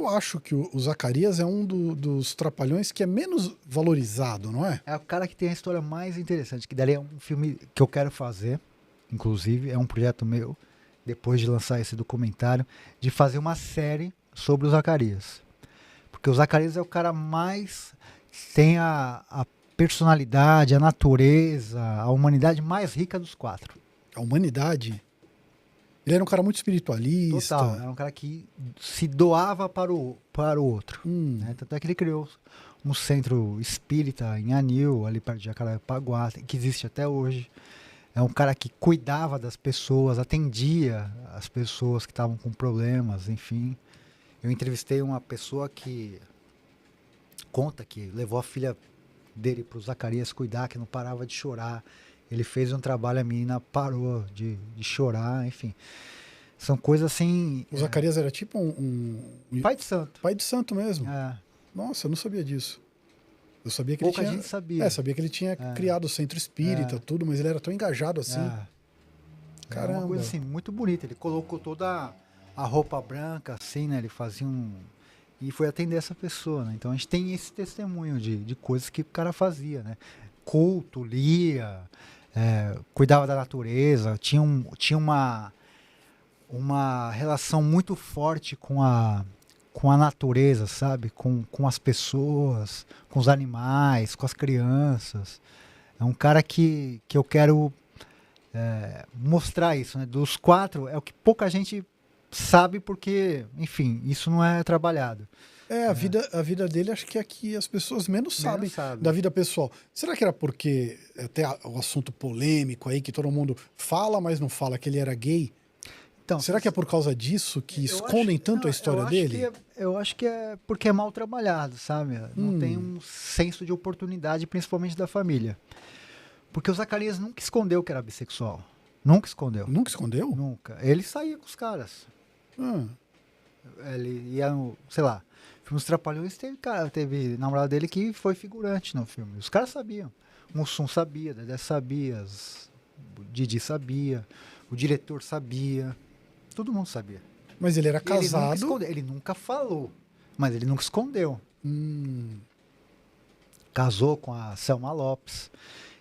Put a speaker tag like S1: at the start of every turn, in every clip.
S1: eu acho que o Zacarias é um dos trapalhões que é menos valorizado, não é?
S2: É o cara que tem a história mais interessante, que daí é um filme que eu quero fazer, inclusive, é um projeto meu, depois de lançar esse documentário, de fazer uma série sobre o Zacarias. Porque o Zacarias é o cara mais... tem a personalidade, a natureza, a humanidade mais rica dos 4.
S1: A humanidade. Ele era um cara muito espiritualista.
S2: Total, era um cara que se doava para o outro. Né? Tanto é que ele criou um centro espírita em Anil, ali perto de Jacarepaguá, que existe até hoje. É um cara que cuidava das pessoas, atendia as pessoas que estavam com problemas, enfim. Eu entrevistei uma pessoa que conta que levou a filha dele para o Zacarias cuidar, que não parava de chorar. Ele fez um trabalho, a menina parou de chorar, enfim. São coisas assim...
S1: O Zacarias era tipo
S2: pai de santo.
S1: Pai de santo mesmo.
S2: É.
S1: Nossa, eu não sabia disso. Eu sabia que
S2: Pouca
S1: ele tinha...
S2: gente sabia.
S1: sabia que ele tinha criado o centro espírita, tudo, mas ele era tão engajado assim. Caramba.
S2: É uma coisa assim, muito bonita. Ele colocou toda a roupa branca, assim, né? Ele fazia e foi atender essa pessoa, né? Então a gente tem esse testemunho de coisas que o cara fazia, né? Culto, lia, cuidava da natureza, tinha uma relação muito forte com a natureza, sabe? Com as pessoas, com os animais, com as crianças. É um cara que eu quero mostrar isso, né? Dos 4, é o que pouca gente sabe porque, enfim, isso não é trabalhado.
S1: A vida dele, acho que é que as pessoas menos sabem da vida pessoal. Será que era porque, até o assunto polêmico aí, que todo mundo fala, mas não fala que ele era gay? Então, será que é por causa disso que escondem tanto a história dele?
S2: Eu acho que é porque é mal trabalhado, sabe? Não tem um senso de oportunidade, principalmente da família. Porque o Zacarias nunca escondeu que era bissexual. Nunca escondeu.
S1: Nunca escondeu?
S2: Nunca. Ele saía com os caras. Ele ia no, sei lá, filme Os Trapalhões, teve namorada dele que foi figurante no filme. Os caras sabiam. O Mussum sabia, Dedé sabia, o Didi sabia, o diretor sabia. Todo mundo sabia.
S1: Mas ele era casado?
S2: Ele nunca falou, mas ele nunca escondeu. Casou com a Selma Lopes.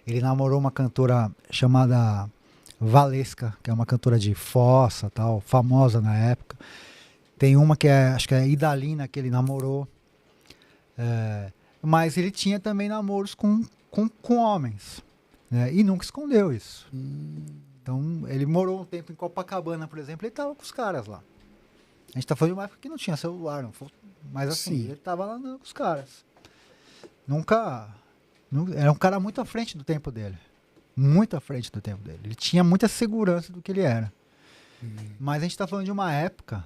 S2: Ele namorou uma cantora chamada Valesca, que é uma cantora de fossa, tal, famosa na época. Tem uma que acho que é Idalina, que ele namorou. Mas ele tinha também namoros com homens. Né? E nunca escondeu isso. Então, ele morou um tempo em Copacabana, por exemplo, ele estava com os caras lá. A gente está falando de uma época que não tinha celular, mas assim, ele estava lá com os caras. Era um cara muito à frente do tempo dele. Muito à frente do tempo dele. Ele tinha muita segurança do que ele era. Mas a gente está falando de uma época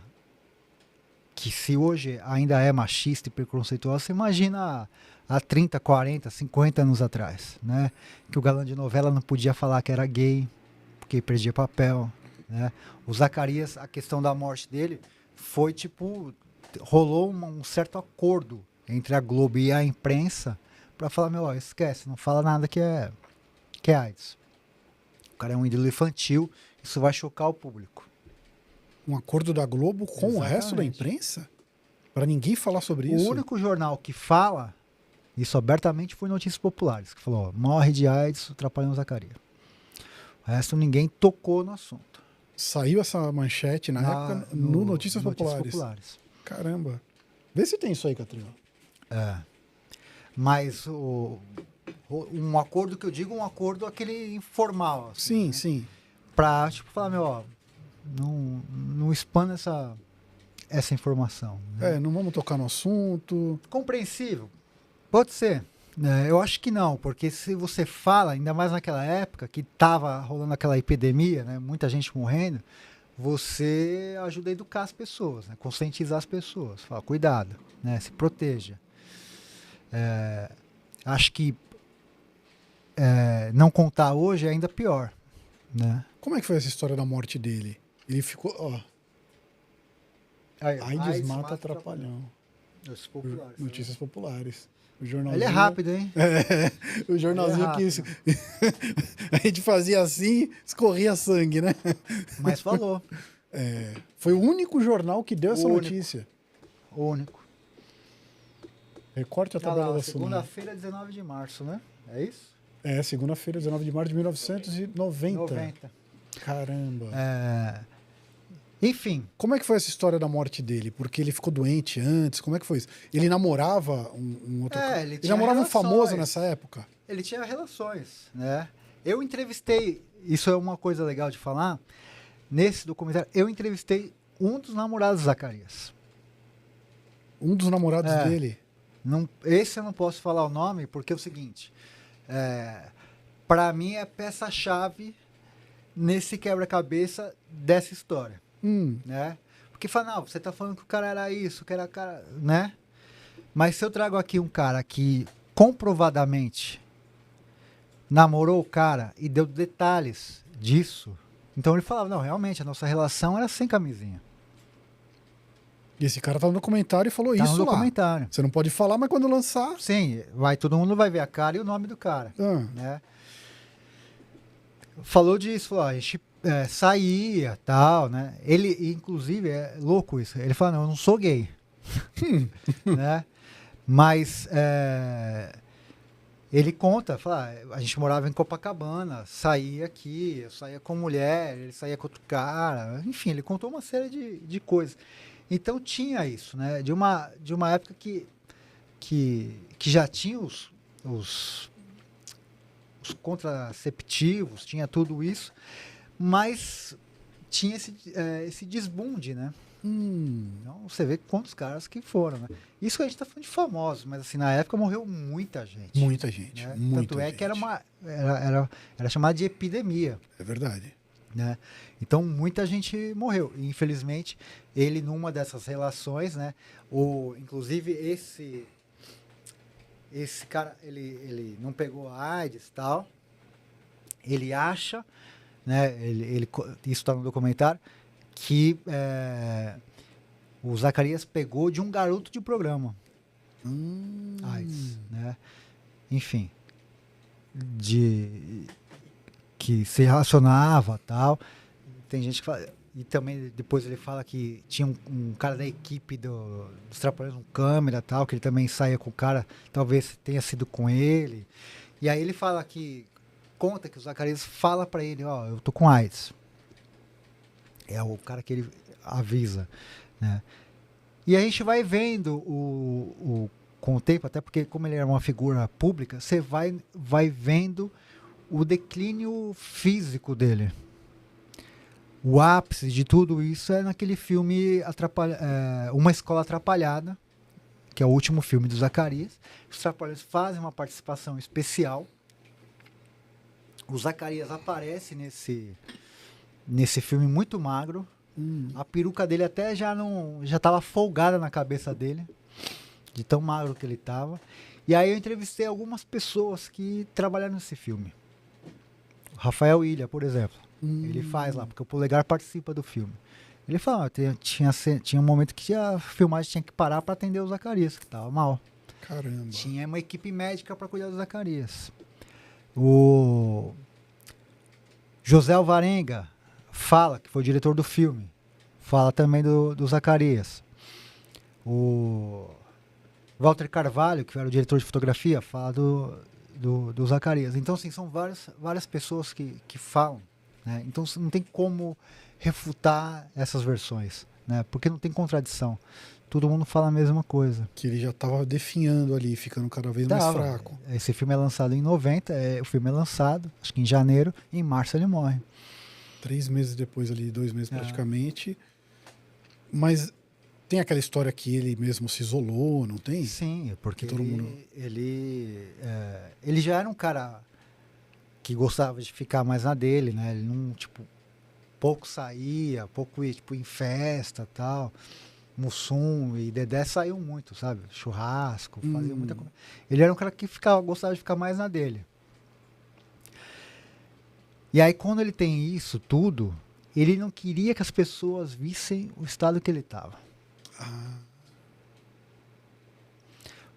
S2: que, se hoje ainda é machista e preconceituosa, você imagina há 30, 40, 50 anos atrás, né? Que o galã de novela não podia falar que era gay, porque perdia papel, né? O Zacarias, a questão da morte dele foi tipo, rolou um certo acordo entre a Globo e a imprensa para falar, esquece, não fala nada que é AIDS. O cara é um ídolo infantil, isso vai chocar o público.
S1: Um acordo da Globo com o resto da imprensa? Para ninguém falar sobre isso?
S2: O único jornal que fala isso abertamente foi Notícias Populares, que falou, morre de AIDS o Trapalhão Zacarias. O resto ninguém tocou no assunto.
S1: Saiu essa manchete na época no Notícias Populares. Caramba. Vê se tem isso aí, Catrina.
S2: Mas um acordo que eu digo, um acordo aquele informal.
S1: Sim,
S2: Assim, né?
S1: sim.
S2: Pra, falar, não expanda essa informação. Né?
S1: Não vamos tocar no assunto.
S2: Compreensível? Pode ser. Eu acho que não, porque se você fala, ainda mais naquela época que estava rolando aquela epidemia, né, muita gente morrendo, você ajuda a educar as pessoas, né, conscientizar as pessoas, fala, cuidado, né, se proteja. Acho que não contar hoje é ainda pior. Né?
S1: Como é que foi essa história da morte dele? Ele ficou... AIDS mata Trapalhão. Notícias Populares. O jornalzinho...
S2: Ele é rápido, hein?
S1: O jornalzinho que a gente fazia assim, escorria sangue, né?
S2: Mas falou.
S1: Foi o único jornal que deu essa notícia.
S2: único.
S1: Recorte a tabela da Tsunami.
S2: Segunda-feira, 19 de março, né? É isso?
S1: Segunda-feira, 19 de março de 1990.
S2: 90.
S1: Caramba.
S2: Enfim.
S1: Como é que foi essa história da morte dele? Porque ele ficou doente antes? Como é que foi isso? Ele namorava um outro cara? Ele namorava um famoso nessa época?
S2: Ele tinha relações, né? Eu entrevistei, isso é uma coisa legal de falar, nesse documentário, eu entrevistei um dos namorados do Zacarias.
S1: Um dos namorados dele?
S2: Não, esse eu não posso falar o nome, porque é o seguinte, para mim é peça-chave nesse quebra-cabeça dessa história, né? Porque fala, não, você tá falando que o cara era isso, que era cara, né? Mas se eu trago aqui um cara que comprovadamente namorou o cara e deu detalhes disso, então ele falava, não, realmente, a nossa relação era sem camisinha.
S1: E esse cara tá no documentário e falou
S2: Tá
S1: isso
S2: no
S1: lá.
S2: documentário.
S1: Você não pode falar, mas quando lançar...
S2: Sim, todo mundo vai ver a cara e o nome do cara. Né? Falou disso, falou, a gente saía, tal, né? Ele, inclusive, é louco isso, ele fala, não, eu não sou gay. Né? Mas ele conta, fala, a gente morava em Copacabana, saía aqui, eu saía com mulher, ele saía com outro cara, enfim, ele contou uma série de coisas. Então tinha isso, né? De uma época que já tinha os contraceptivos, tinha tudo isso, mas tinha esse desbunde, né? Então você vê quantos caras que foram, né? Isso que a gente tá falando de famosos, mas assim, na época morreu muita gente.
S1: Muita gente,
S2: né?
S1: muita
S2: Tanto é
S1: gente.
S2: que era chamado de epidemia.
S1: É verdade.
S2: Né? Então muita gente morreu. E, infelizmente, ele numa dessas relações, né? Inclusive esse cara, ele não pegou a AIDS e tal. Ele acha, né? Isso está no documentário, que o Zacarias pegou de um garoto de programa. AIDS, né? Enfim, que se relacionava, tal. Tem gente que fala, e também depois ele fala que tinha um cara da equipe dos Trapalhões, um câmera, tal, que ele também saía com o cara, talvez tenha sido com ele. E aí ele fala conta que o Zacarias fala pra ele, ó, eu tô com AIDS. É o cara que ele avisa, né? E a gente vai vendo com o tempo, até porque como ele era uma figura pública, você vai vendo o declínio físico dele. O ápice de tudo isso é naquele filme Uma Escola Atrapalhada, que é o último filme do Zacarias. Os Trapalhões fazem uma participação especial. O Zacarias aparece nesse filme muito magro. A peruca dele até já estava folgada na cabeça dele, de tão magro que ele estava. E aí eu entrevistei algumas pessoas que trabalharam nesse filme. Rafael Ilha, por exemplo. Ele faz lá, porque o Polegar participa do filme. Ele fala, tinha um momento que a filmagem tinha que parar para atender o Zacarias, que estava mal.
S1: Caramba.
S2: Tinha uma equipe médica para cuidar do Zacarias. O José Alvarenga fala, que foi o diretor do filme, fala também do Zacarias. O Walter Carvalho, que era o diretor de fotografia, fala do Zacarias. Então, assim, são várias pessoas que falam. Né? Então não tem como refutar essas versões, né? Porque não tem contradição. Todo mundo fala a mesma coisa.
S1: Que ele já estava definhando ali, ficando cada vez mais fraco.
S2: Esse filme é lançado em 90, o filme é lançado, acho que em janeiro, e em março ele morre.
S1: 3 meses depois ali, 2 meses praticamente. Mas tem aquela história que ele mesmo se isolou, não tem?
S2: Sim, porque
S1: todo mundo...
S2: ele já era um cara que gostava de ficar mais na dele, né? Ele não, pouco saía, pouco ia, em festa e tal. Mussum e Dedé saiu muito, sabe? Churrasco, fazia muita coisa. Ele era um cara que gostava de ficar mais na dele. E aí, quando ele tem isso tudo, ele não queria que as pessoas vissem o estado que ele estava.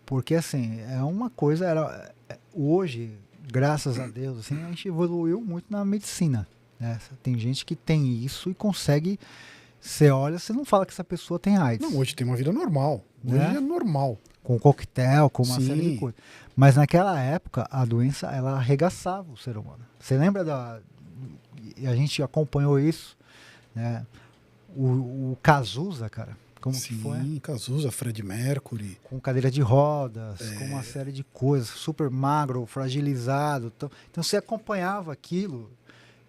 S2: Porque, assim, é uma coisa... hoje, graças a Deus, assim, a gente evoluiu muito na medicina. Né? Tem gente que tem isso e consegue Você olha, você não fala que essa pessoa tem AIDS.
S1: Não, hoje tem uma vida normal. Hoje é normal.
S2: Com coquetel, com uma
S1: Sim.
S2: série de coisas. Mas naquela época, a doença, ela arregaçava o ser humano. Você lembra e a gente acompanhou isso, né? O Cazuza, cara, como que foi?
S1: Sim, Cazuza, Fred Mercury.
S2: Com cadeira de rodas, com uma série de coisas, super magro, fragilizado. Então você acompanhava aquilo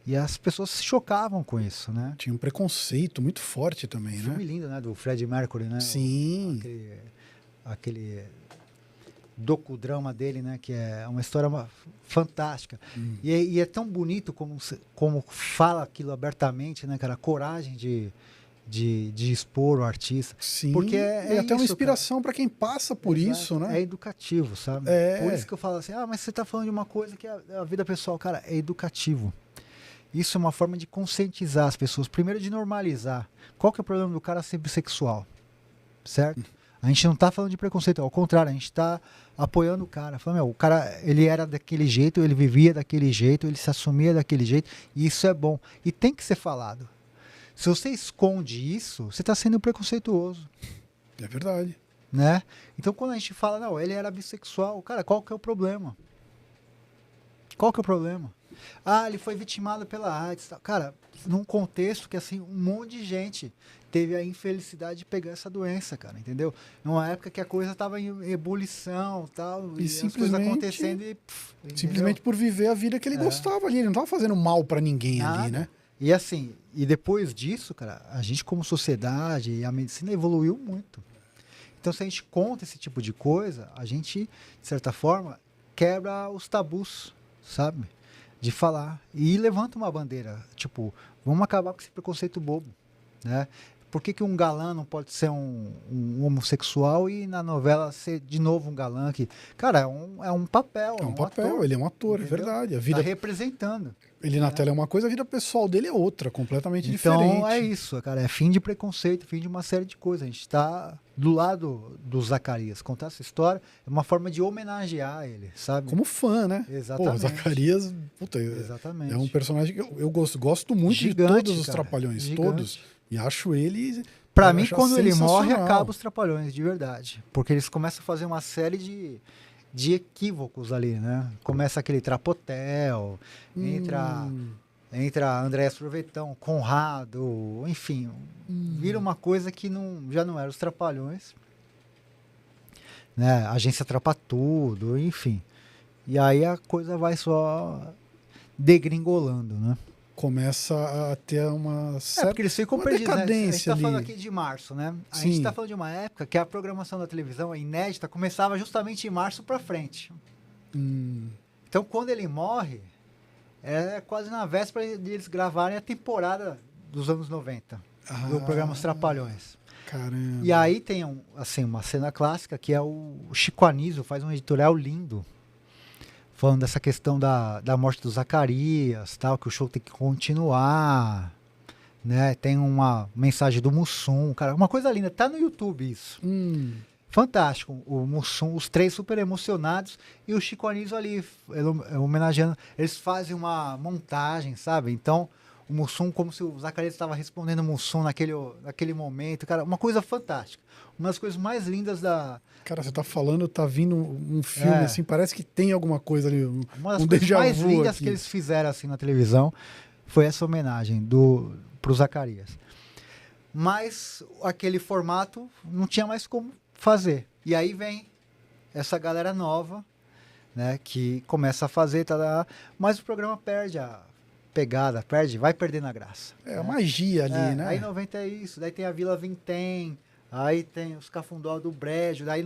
S2: e as pessoas se chocavam com isso, né?
S1: Tinha um preconceito muito forte também, né?
S2: Filme lindo, né? Do Fred Mercury, né?
S1: Sim.
S2: Aquele docudrama dele, né? Que é uma história fantástica. E é tão bonito como fala aquilo abertamente, né, cara? A coragem de expor o artista.
S1: Sim,
S2: porque
S1: é até uma inspiração para quem passa por isso, né?
S2: É educativo, sabe? Por isso que eu falo assim, mas você tá falando de uma coisa que é a vida pessoal. Cara, é educativo. Isso é uma forma de conscientizar as pessoas. Primeiro, de normalizar. Qual que é o problema do cara ser bissexual? Certo? A gente não tá falando de preconceito, ao contrário, a gente tá apoiando o cara. Falando, o cara, ele era daquele jeito, ele vivia daquele jeito, ele se assumia daquele jeito, e isso é bom. E tem que ser falado. Se você esconde isso, você está sendo preconceituoso.
S1: É verdade.
S2: Né? Então, quando a gente fala, não, ele era bissexual, cara, qual que é o problema? Qual que é o problema? Ele foi vitimado pela AIDS. Cara, num contexto que, assim, um monte de gente teve a infelicidade de pegar essa doença, cara, entendeu? Numa época que a coisa estava em ebulição tal, e as coisas acontecendo e...
S1: simplesmente por viver a vida que ele gostava ali. Ele não estava fazendo mal para ninguém ali, né?
S2: E assim, e depois disso, cara, a gente como sociedade e a medicina evoluiu muito. Então, se a gente conta esse tipo de coisa, a gente, de certa forma, quebra os tabus, sabe? De falar. E levanta uma bandeira, tipo, vamos acabar com esse preconceito bobo, né? Por que um galã não pode ser um homossexual e na novela ser de novo um galã que... Cara, é um papel.
S1: É um papel, ator, ele é um ator, entendeu? É verdade. A vida...
S2: Tá representando.
S1: Ele na tela é uma coisa, a vida pessoal dele é outra, completamente diferente.
S2: Então é isso, cara. É fim de preconceito, fim de uma série de coisas. A gente está do lado do Zacarias. Contar essa história é uma forma de homenagear ele, sabe?
S1: Como fã, né?
S2: Exatamente.
S1: Pô, Zacarias, puta,
S2: exatamente.
S1: É um personagem que eu gosto muito
S2: gigante,
S1: de todos os
S2: cara,
S1: Trapalhões,
S2: gigante.
S1: todos. E acho ele...
S2: Pra mim, quando ele morre, acaba os Trapalhões, de verdade. Porque eles começam a fazer uma série de equívocos ali, né? Começa aquele Trapotel, entra Andréas Provetão, Conrado, enfim. Vira uma coisa que já não era os Trapalhões. Né? Agência Trapatudo, enfim. E aí a coisa vai só degringolando, né?
S1: Começa a ter uma certa
S2: porque eles ficam perdidos, né? A gente tá
S1: ali.
S2: falando aqui de março, né? A gente tá falando de uma época que a programação da televisão, a inédita, começava justamente em março pra frente. Então, quando ele morre, é quase na véspera de eles gravarem a temporada dos anos 90, do programa Os Trapalhões.
S1: Caramba.
S2: E aí tem uma cena clássica que é o Chico Anísio faz um editorial lindo, falando dessa questão da morte do Zacarias, tal, que o show tem que continuar, né? Tem uma mensagem do Mussum, cara, uma coisa linda, tá no YouTube isso. Fantástico, o Mussum, os três super emocionados e o Chico Anísio ali homenageando, eles fazem uma montagem, sabe? Então, o Mussum, como se o Zacarias estava respondendo o Mussum naquele momento, cara, uma coisa fantástica. Uma das coisas mais lindas da...
S1: Cara, você tá falando, tá vindo um filme assim, parece que tem alguma coisa ali,
S2: uma das coisas mais lindas aqui que eles fizeram assim na televisão foi essa homenagem pro Zacarias. Mas aquele formato não tinha mais como fazer. E aí vem essa galera nova, né, que começa a fazer, mas o programa perde a pegada, vai perdendo a graça.
S1: A magia ali, né?
S2: Aí 90 é isso, daí tem a Vila Vintém, aí tem os Cafundó do Brejo, daí